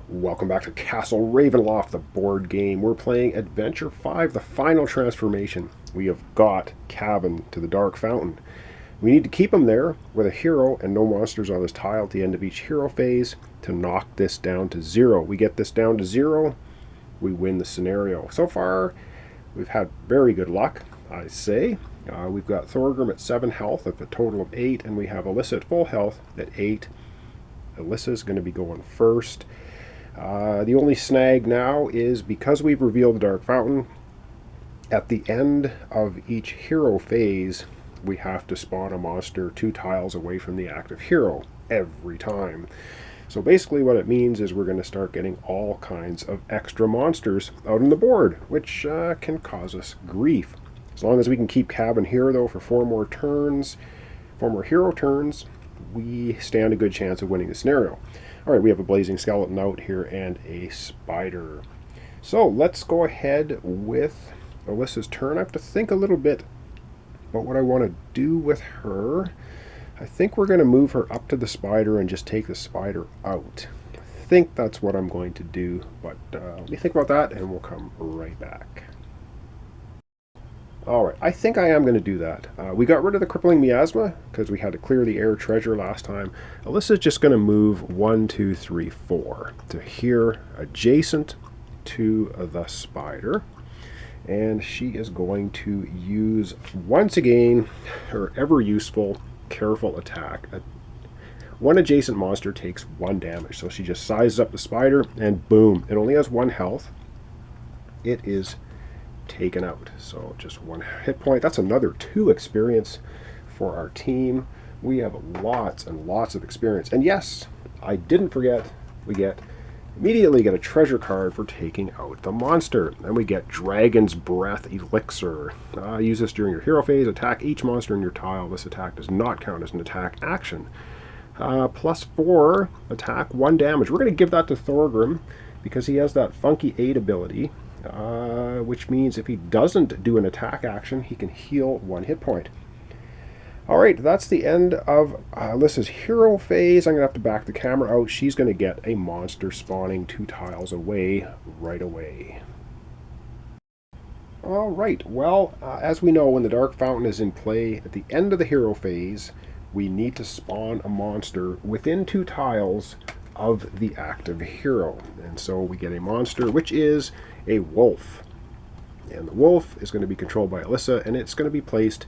Welcome back to Castle Ravenloft, the board game. We're playing Adventure 5, the final transformation. We have got Kavan to the Dark Fountain. We need to keep him there with a hero and no monsters on his tile at the end of each hero phase to knock this down to 0. We get this down to 0, we win the scenario. So far, we've had very good luck, I say. We've got Thorgrim at 7 health with a total of 8, and we have Allisa at full health at 8. Allisa is going to be going first. The only snag now is because we've revealed the Dark Fountain, at the end of each hero phase, we have to spawn a monster 2 tiles away from the active hero every time. So basically what it means is we're going to start getting all kinds of extra monsters out on the board, which can cause us grief. As long as we can keep Kavan here, though, for 4 more hero turns, we stand a good chance of winning the scenario. Alright, we have a blazing skeleton out here and a spider. So let's go ahead with Alyssa's turn. I have to think a little bit about what I want to do with her. I think we're going to move her up to the spider and just take the spider out. I think that's what I'm going to do, but let me think about that and we'll come right back. Alright, I think I am going to do that. We got rid of the crippling miasma because we had to clear the air treasure last time. Alyssa's just going to move 1, 2, 3, 4 to here, adjacent to the spider. And she is going to use, once again, her ever useful careful attack. One adjacent monster takes 1 damage. So she just sizes up the spider and boom, it only has 1 health. It is taken out. So just 1 hit point. That's another 2 experience for our team. We have lots and lots of experience. And yes, I didn't forget, we immediately get a treasure card for taking out the monster. And we get Dragon's Breath Elixir. Use this during your hero phase. Attack each monster in your tile. This attack does not count as an attack action. +4 attack, 1 damage. We're going to give that to Thorgrim because he has that funky 8 ability. Which means if he doesn't do an attack action, he can heal 1 hit point. Alright, that's the end of Alyssa's hero phase. I'm going to have to back the camera out. She's going to get a monster spawning 2 tiles away right away. Alright, well, as we know, when the Dark Fountain is in play, at the end of the hero phase, we need to spawn a monster within 2 tiles of the active hero. And so we get a monster, which is a wolf. And the wolf is going to be controlled by Allisa, and it's going to be placed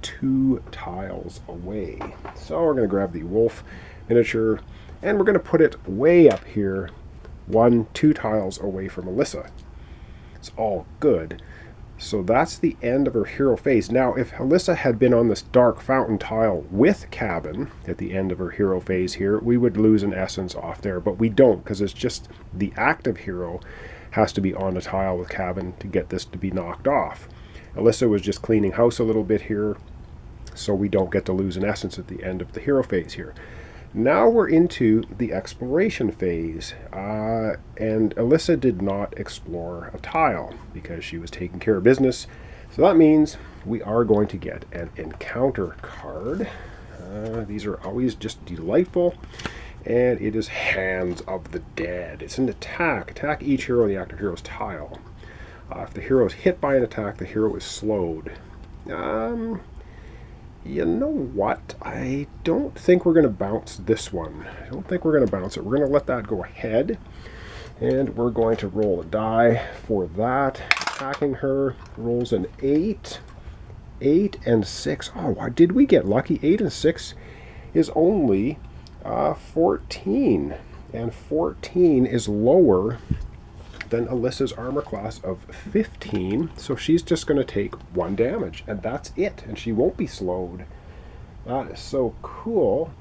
2 tiles away. So we're going to grab the wolf miniature, and we're going to put it way up here, 2 tiles away from Allisa. It's all good. So that's the end of her hero phase. Now, if Allisa had been on this Dark Fountain tile with Kavan at the end of her hero phase here, we would lose an essence off there, but we don't, because it's just the active hero has to be on the tile with Kavan to get this to be knocked off. Allisa was just cleaning house a little bit here, so we don't get to lose an essence at the end of the hero phase here. Now we're into the exploration phase, and Allisa did not explore a tile because she was taking care of business. So that means we are going to get an encounter card. These are always just delightful. And it is Hands of the Dead. It's an attack. Attack each hero on the active hero's tile. If the hero is hit by an attack, the hero is slowed. You know what? I don't think we're going to bounce this one. I don't think we're going to bounce it. We're going to let that go ahead. And we're going to roll a die for that. Attacking her rolls an 8. 8 and 6. Oh, did we get lucky? 8 and 6 is only 14. And 14 is lower than Alyssa's armor class of 15, so she's just going to take 1 damage, and that's it, and she won't be slowed. That is so cool.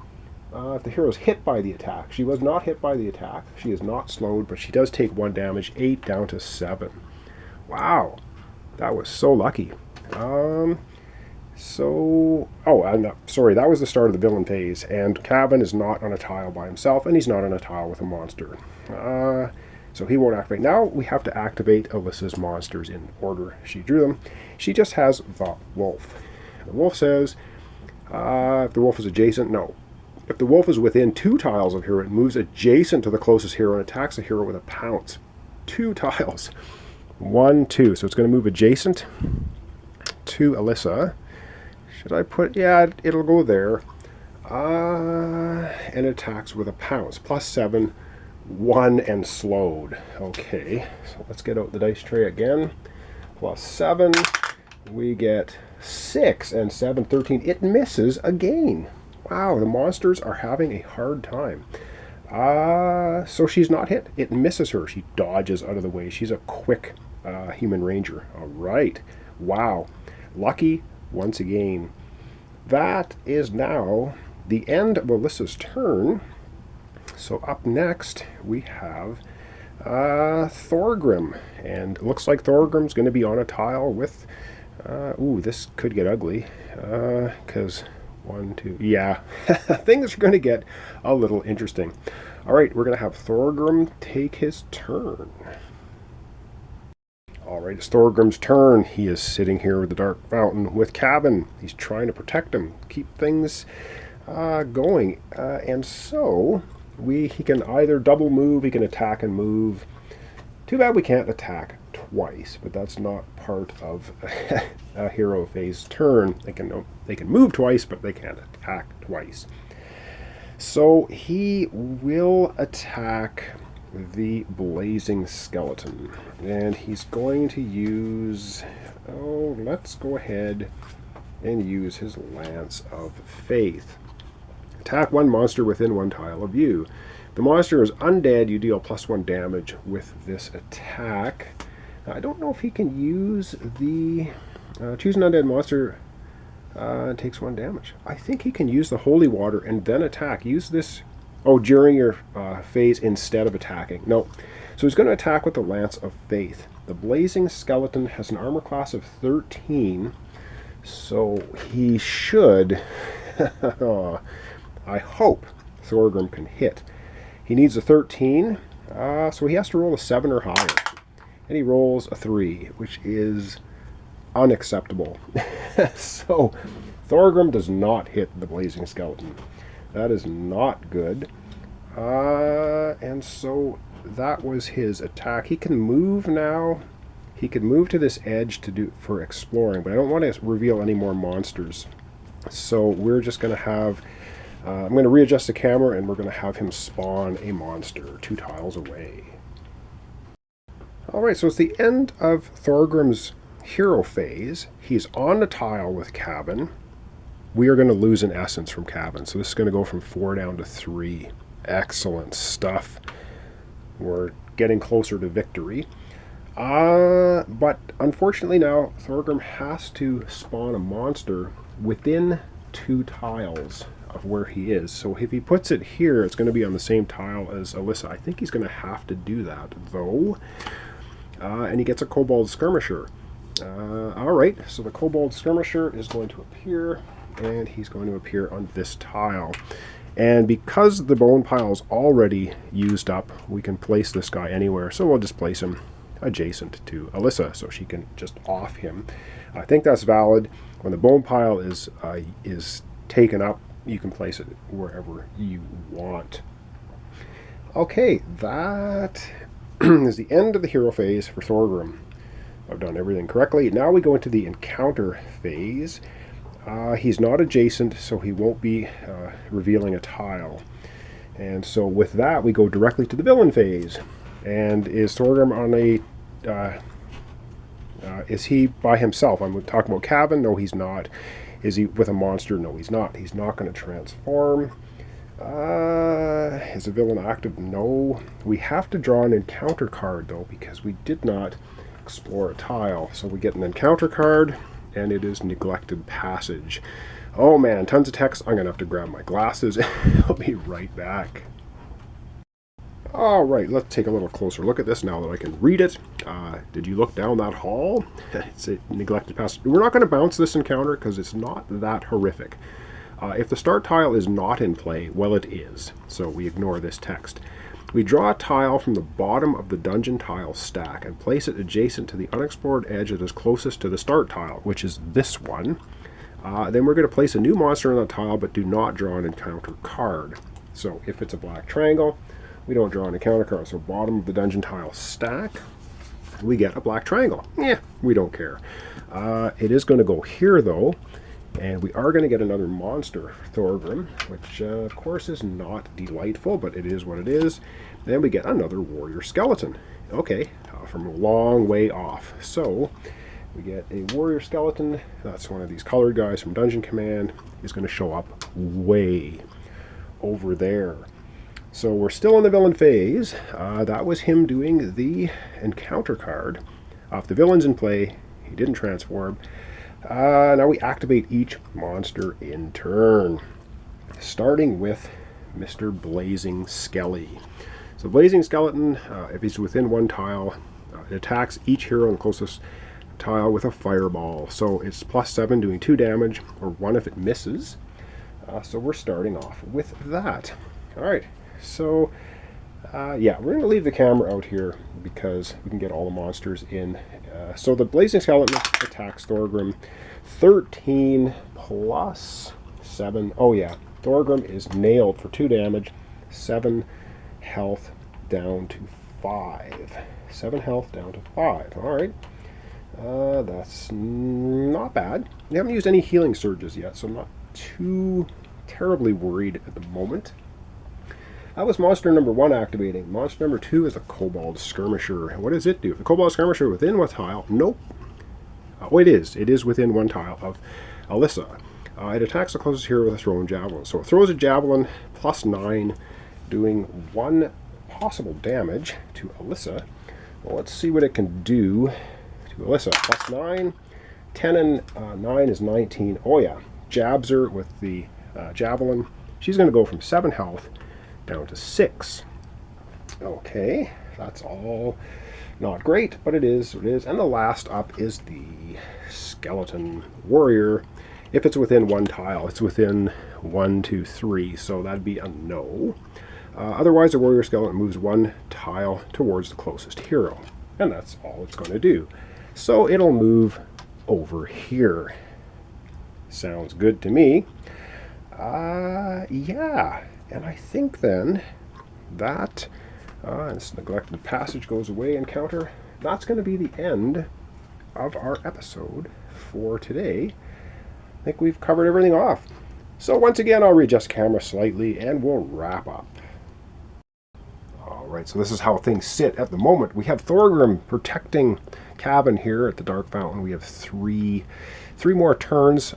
If the hero's hit by the attack, she was not hit by the attack, she is not slowed, but she does take 1 damage, 8 down to 7. Wow, that was so lucky. Sorry, that was the start of the villain phase, and Kavan is not on a tile by himself, and he's not on a tile with a monster. So he won't activate. Now we have to activate Alyssa's monsters in order she drew them. She just has the wolf. The wolf says, if the wolf is adjacent, no. If the wolf is within 2 tiles of hero, it moves adjacent to the closest hero and attacks the hero with a pounce. 2 tiles. 1, 2. So it's going to move adjacent to Allisa. Should I put... Yeah, it'll go there. And attacks with a pounce. +7, 1, and slowed. Okay, so let's get out the dice tray again. +7. We get 6 and 7, 13. It misses again. Wow, the monsters are having a hard time. So she's not hit. It misses her. She dodges out of the way. She's a quick human ranger. All right. Wow. Lucky once again. That is now the end of Alyssa's turn. So up next we have Thorgrim. And it looks like Thorgrim's going to be on a tile with... ooh, this could get ugly. Because... 1, 2, yeah, things are going to get a little interesting. All right, we're going to have Thorgrim take his turn. All right, it's Thorgrim's turn. He is sitting here with the Dark Fountain with Kavan. He's trying to protect him, keep things going. And so he can either double move, he can attack and move. Too bad we can't attack twice, but that's not part of a hero phase turn. They can move twice, but they can't attack twice. So he will attack the Blazing Skeleton, and he's going to use... Oh, let's go ahead and use his Lance of Faith. Attack one monster within 1 tile of you. If the monster is undead, you deal +1 damage with this attack. I don't know if he can use the... choose an undead monster, takes 1 damage. I think he can use the Holy Water and then attack. Use this... Oh, during your phase instead of attacking. No. So he's going to attack with the Lance of Faith. The Blazing Skeleton has an armor class of 13, so he should... I hope Thorgrim can hit. He needs a 13, so he has to roll a 7 or higher. And he rolls a 3, which is unacceptable. So Thorgrim does not hit the Blazing Skeleton. That is not good. And so that was his attack. He can move now. He can move to this edge for exploring, but I don't want to reveal any more monsters. So we're just going to have... I'm going to readjust the camera, and we're going to have him spawn a monster 2 tiles away. Alright, so it's the end of Thorgrim's hero phase. He's on the tile with Kavan. We are going to lose an essence from Kavan, so this is going to go from 4 down to 3. Excellent stuff. We're getting closer to victory. But unfortunately now, Thorgrim has to spawn a monster within 2 tiles of where he is. So if he puts it here, it's going to be on the same tile as Allisa. I think he's going to have to do that, though. And he gets a Kobold Skirmisher. Alright, so the Kobold Skirmisher is going to appear, and he's going to appear on this tile. And because the bone pile is already used up, we can place this guy anywhere. So we'll just place him adjacent to Allisa, so she can just off him. I think that's valid. When the bone pile is taken up, you can place it wherever you want. Okay, that is the end of the hero phase for Thorgrim. I've done everything correctly. Now we go into the encounter phase. He's not adjacent, so he won't be revealing a tile. And so with that, we go directly to the villain phase. And is Thorgrim on a... is he by himself? I'm talking about Kavan. No, he's not. Is he with a monster? No, he's not. He's not going to transform. Is the villain active? No. We have to draw an encounter card, though, because we did not explore a tile. So we get an encounter card, and it is Neglected Passage. Oh, man, tons of text. I'm going to have to grab my glasses. I'll be right back. All right, let's take a little closer look at this now that I can read it. Did you look down that hall? It's a neglected passage. We're not going to bounce this encounter because it's not that horrific. If the start tile is not in play, well, it is. So we ignore this text. We draw a tile from the bottom of the dungeon tile stack and place it adjacent to the unexplored edge that is closest to the start tile, which is this one. Then we're going to place a new monster on the tile, but do not draw an encounter card. So if it's a black triangle, we don't draw an encounter card. So bottom of the dungeon tile stack, we get a black triangle. Yeah, we don't care. It is going to go here, though, and we are going to get another monster, Thorgrim, which, of course, is not delightful, but it is what it is. Then we get another warrior skeleton. Okay, from a long way off. So we get a warrior skeleton. That's one of these colored guys from Dungeon Command. He's going to show up way over there. So we're still in the villain phase. That was him doing the encounter card. If the villain's in play, he didn't transform. Now we activate each monster in turn, starting with Mr. Blazing Skelly. So Blazing Skeleton, if he's within one tile, it attacks each hero in the closest tile with a fireball. So it's +7, doing 2 damage, or 1 if it misses. So we're starting off with that. Alright, so yeah, we're going to leave the camera out here because we can get all the monsters in. So the Blazing Skeleton attacks Thorgrim. 13 plus 7. Oh yeah, Thorgrim is nailed for 2 damage. 7 health down to 5. 7 health down to 5. Alright. That's not bad. We haven't used any healing surges yet, so I'm not too terribly worried at the moment. That was monster number 1 activating. Monster number 2 is the Kobold Skirmisher. What does it do? The Kobold Skirmisher within one tile? Nope. Oh, it is. It is within one tile of Allisa. It attacks the closest hero with a thrown javelin. So it throws a javelin +9, doing 1 possible damage to Allisa. Well, let's see what it can do to Allisa. +9. 10 and 9 is 19. Oh yeah. Jabs her with the javelin. She's going to go from 7 health down to 6. Okay, that's all not great, but it is what it is. And the last up is the Skeleton Warrior. If it's within one tile, it's within 1, 2, 3, so that'd be a no. Otherwise, the Warrior Skeleton moves 1 tile towards the closest hero, and that's all it's going to do. So it'll move over here. Sounds good to me. Yeah. And I think then that this neglected passage goes away encounter. That's going to be the end of our episode for today. I think we've covered everything off. So once again, I'll readjust the camera slightly and we'll wrap up. Alright, so this is how things sit at the moment. We have Thorgrim protecting Kavan here at the Dark Fountain. We have three more turns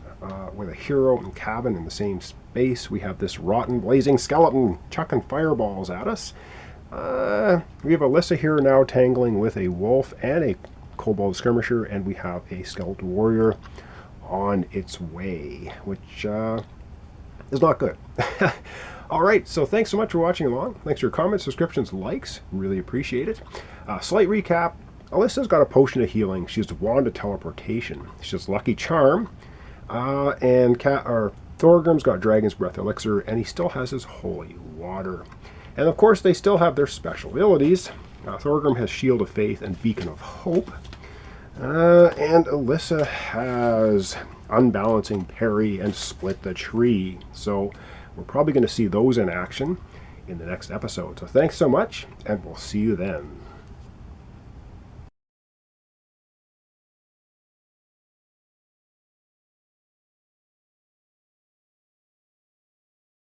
with a hero and Kavan in the same space. We have this rotten blazing skeleton chucking fireballs at us. We have Allisa here now tangling with a wolf and a kobold skirmisher, and we have a skeleton warrior on its way, which is not good. Alright, so thanks so much for watching along. Thanks for your comments, subscriptions, likes. Really appreciate it. Slight recap. Alyssa's got a potion of healing. She has a wand of teleportation. She has Lucky Charm. And Thorgrim's got Dragon's Breath Elixir, and he still has his Holy Water. And of course, they still have their special abilities. Thorgrim has Shield of Faith and Beacon of Hope. And Allisa has Unbalancing Parry and Split the Tree. So we're probably going to see those in action in the next episode. So thanks so much, and we'll see you then.